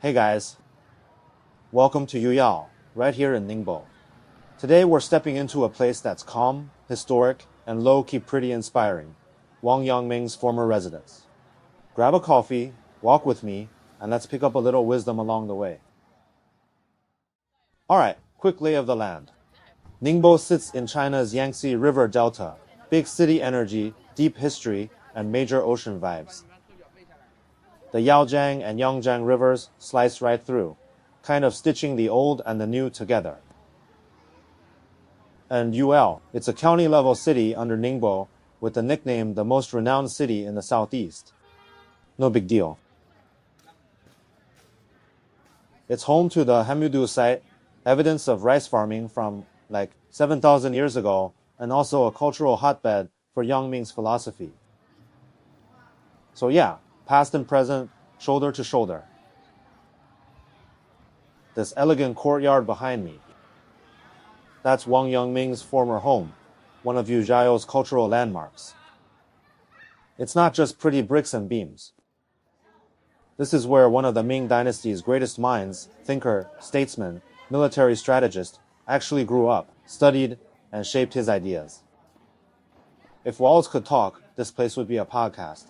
Hey guys, welcome to Yuyao, right here in Ningbo. Today we're stepping into a place that's calm, historic, and low-key pretty inspiring, Wang Yangming's former residence. Grab a coffee, walk with me, and let's pick up a little wisdom along the way. Alright, quick lay of the land. Ningbo sits in China's Yangtze River Delta, big city energy, deep history, and major ocean vibes. The Yaojiang and Yangjiang rivers slice right through, kind of stitching the old and the new together. And Yuyao, it's a county-level city under Ningbo with the nickname the most renowned city in the southeast. No big deal. It's home to the Hemudu site, evidence of rice farming from like 7,000 years ago, and also a cultural hotbed for Yangming's philosophy. So yeah, past and present, shoulder to shoulder. This elegant courtyard behind me, that's Wang Yangming's former home, one of Yuyao's cultural landmarks. It's not just pretty bricks and beams. This is where one of the Ming Dynasty's greatest minds, thinker, statesman, military strategist, actually grew up, studied, and shaped his ideas. If walls could talk, this place would be a podcast.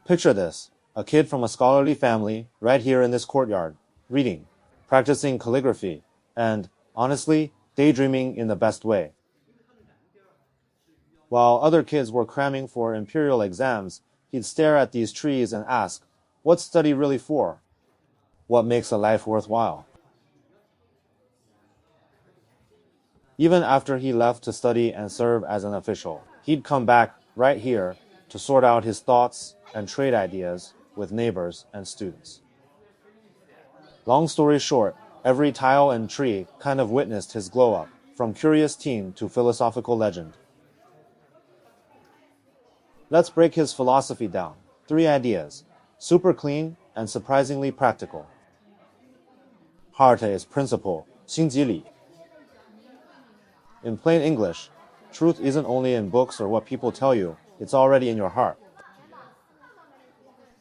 Picture this, a kid from a scholarly family, right here in this courtyard, reading, practicing calligraphy, and, honestly, daydreaming in the best way. While other kids were cramming for imperial exams, he'd stare at these trees and ask, what's study really for? What makes a life worthwhile? Even after he left to study and serve as an official, he'd come back right here to sort out his thoughts and trade ideas with neighbors and students. Long story short, every tile and tree kind of witnessed his glow-up, from curious teen to philosophical legend. Let's break his philosophy down. 3 ideas, super clean and surprisingly practical. Heart is principle, 心即理. In plain English, truth isn't only in books or what people tell you, it's already in your heart.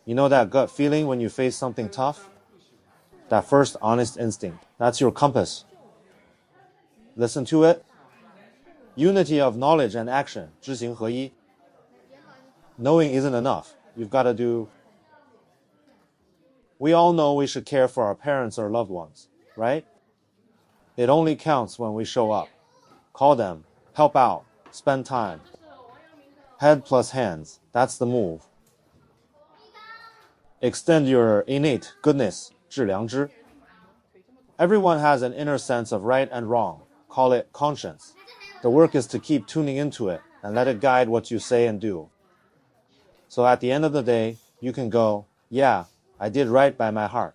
You know that gut feeling when you face something tough? That first honest instinct, that's your compass. Listen to it. Unity of knowledge and action, 知行合一. Knowing isn't enough. You've got to do. We all know we should care for our parents or loved ones, right? It only counts when we show up. Call them, help out, spend time. Head plus hands, that's the move. Extend your innate goodness, 致良知. Everyone has an inner sense of right and wrong. Call it conscience. The work is to keep tuning into it and let it guide what you say and do. So at the end of the day, you can go, yeah, I did right by my heart.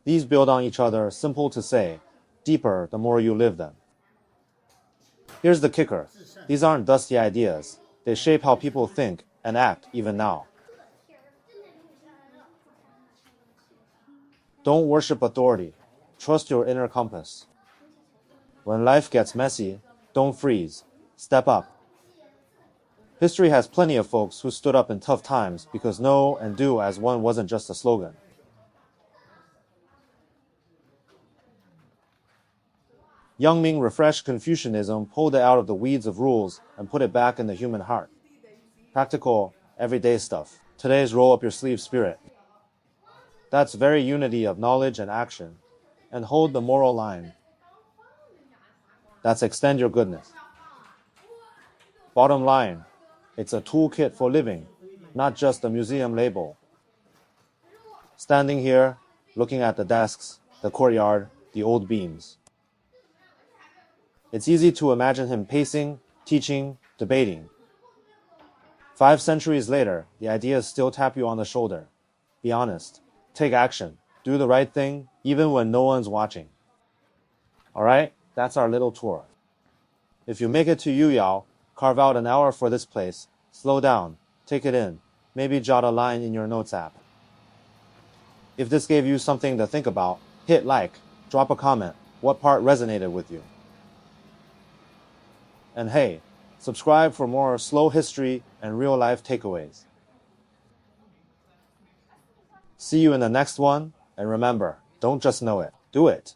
These build on each other, simple to say, deeper the more you live them. Here's the kicker. These aren't dusty ideas. They shape how people think and act even now. Don't worship authority. Trust your inner compass. When life gets messy, don't freeze. Step up. History has plenty of folks who stood up in tough times because know and do as one wasn't just a slogan. Yangming refreshed Confucianism, pulled it out of the weeds of rules, and put it back in the human heart. Practical, everyday stuff. Today's roll-up-your-sleeve spirit. That's very unity of knowledge and action. And hold the moral line. That's extend your goodness. Bottom line, it's a toolkit for living, not just a museum label. Standing here, looking at the desks, the courtyard, the old beams. It's easy to imagine him pacing, teaching, debating. 5 centuries later, the ideas still tap you on the shoulder. Be honest. Take action. Do the right thing, even when no one's watching. Alright, that's our little tour. If you make it to Yuyao, carve out an hour for this place, slow down, take it in, maybe jot a line in your notes app. If this gave you something to think about, hit like, drop a comment, what part resonated with you. And hey, subscribe for more slow history and real-life takeaways. See you in the next one, and remember, don't just know it, do it.